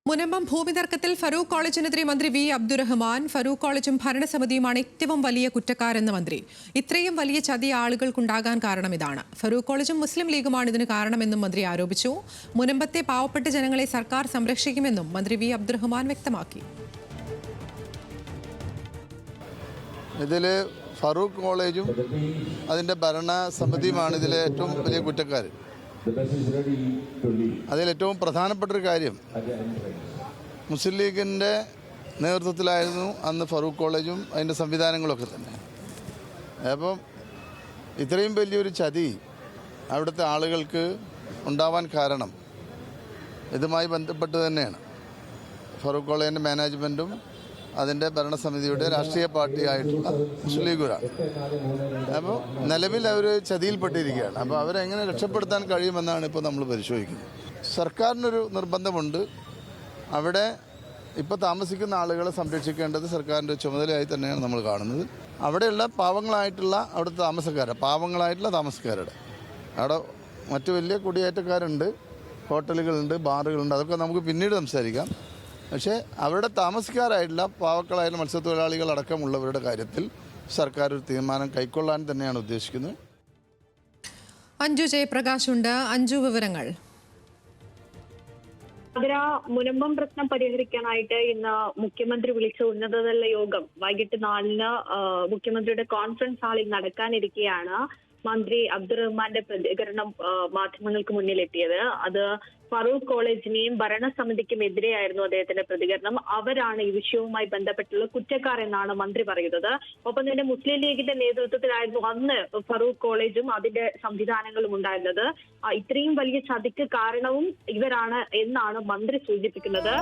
മുനമ്പം ഭൂമി തർക്കത്തിൽ ഫറൂഖ് കോളേജിനെതിരെ മന്ത്രി വി അബ്ദുറഹ്മാൻ. ഫറൂഖ് കോളേജും ഭരണസമിതിയുമാണ് ഏറ്റവും വലിയ കുറ്റക്കാരെന്ന് മന്ത്രി. ഇത്രയും വലിയ ചതി ആളുകൾക്കുണ്ടാകാൻ കാരണം ഇതാണ്. ഫറൂഖ് കോളേജും മുസ്ലിം ലീഗുമാണ് ഇതിന് കാരണമെന്നും മന്ത്രി ആരോപിച്ചു. മുനമ്പത്തെ പാവപ്പെട്ട ജനങ്ങളെ സർക്കാർ സംരക്ഷിക്കുമെന്നും മന്ത്രി വി അബ്ദുറഹ്മാൻ വ്യക്തമാക്കി. ഇതിൽ ഫറൂഖ് കോളേജും അതിൻ്റെ ഭരണസമിതിയുമാണ് ഇതിലെ ഏറ്റവും വലിയ കുറ്റക്കാർ. അതിലേറ്റവും പ്രധാനപ്പെട്ടൊരു കാര്യം, മുസ്ലിം ലീഗിൻ്റെ നേതൃത്വത്തിലായിരുന്നു അന്ന് ഫറൂഖ് കോളേജും അതിൻ്റെ സംവിധാനങ്ങളൊക്കെ തന്നെ. അപ്പം ഇത്രയും വലിയൊരു ചതി അവിടുത്തെ ആളുകൾക്ക് ഉണ്ടാവാൻ കാരണം ഇതുമായി ബന്ധപ്പെട്ട് തന്നെയാണ്. ഫറൂഖ് കോളേജിൻ്റെ മാനേജ്മെൻറ്റും അതിൻ്റെ ഭരണസമിതിയുടെ രാഷ്ട്രീയ പാർട്ടിയായിട്ടുള്ള മുസ്ലിം ലീഗുകാരാണ്. അപ്പോൾ നിലവിൽ അവർ ചതിയിൽപ്പെട്ടിരിക്കുകയാണ്. അപ്പോൾ അവരെങ്ങനെ രക്ഷപ്പെടുത്താൻ കഴിയുമെന്നാണ് ഇപ്പോൾ നമ്മൾ പരിശോധിക്കുന്നത്. സർക്കാരിനൊരു നിർബന്ധമുണ്ട്. അവിടെ ഇപ്പോൾ താമസിക്കുന്ന ആളുകളെ സംരക്ഷിക്കേണ്ടത് സർക്കാരിൻ്റെ ചുമതലയായി തന്നെയാണ് നമ്മൾ കാണുന്നത്. അവിടെയുള്ള അവിടുത്തെ പാവങ്ങളായിട്ടുള്ള താമസക്കാരുടെ അവിടെ മറ്റു വലിയ കുടിയേറ്റക്കാരുണ്ട്, ഹോട്ടലുകളുണ്ട്, ബാറുകളുണ്ട്, അതൊക്കെ നമുക്ക് പിന്നീട് സംസാരിക്കാം. പക്ഷേ അവിടെ താമസക്കാരായിട്ടുള്ള പാവക്കളായിട്ടുള്ള മത്സ്യത്തൊഴിലാളികൾ അടക്കമുള്ളവരുടെ കാര്യത്തിൽ സർക്കാർ ഒരു തീരുമാനം കൈക്കൊള്ളാൻ തന്നെയാണ് ഉദ്ദേശിക്കുന്നത്. അഞ്ജു ജയപ്രകാശ് ഉണ്ട്. അഞ്ജു, വിവരങ്ങൾ. മുനമ്പം പ്രശ്നം പരിഹരിക്കാനായിട്ട് ഇന്ന് മുഖ്യമന്ത്രി വിളിച്ച ഉന്നതതല യോഗം വൈകിട്ട് 4-ന് മുഖ്യമന്ത്രിയുടെ കോൺഫറൻസ് ഹാളിൽ നടക്കാനിരിക്കെയാണ് മന്ത്രി അബ്ദുറഹ്മാന്റെ പ്രതികരണം മാധ്യമങ്ങൾക്ക് മുന്നിലെത്തിയത്. അത് ഫറൂഖ് കോളേജിനെയും ഭരണസമിതിക്കും എതിരെയായിരുന്നു അദ്ദേഹത്തിന്റെ പ്രതികരണം. അവരാണ് ഈ വിഷയവുമായി ബന്ധപ്പെട്ടുള്ള കുറ്റക്കാർ എന്നാണ് മന്ത്രി പറയുന്നത്. ഒപ്പം തന്നെ മുസ്ലിം ലീഗിന്റെ നേതൃത്വത്തിലായിരുന്നു അന്ന് ഫറൂഖ് കോളേജും അതിന്റെ സംവിധാനങ്ങളും ഉണ്ടായിരുന്നത്. ഇത്രയും വലിയ ചതിക്ക് കാരണവും ഇവരാണ് എന്നാണ് മന്ത്രി സൂചിപ്പിക്കുന്നത്.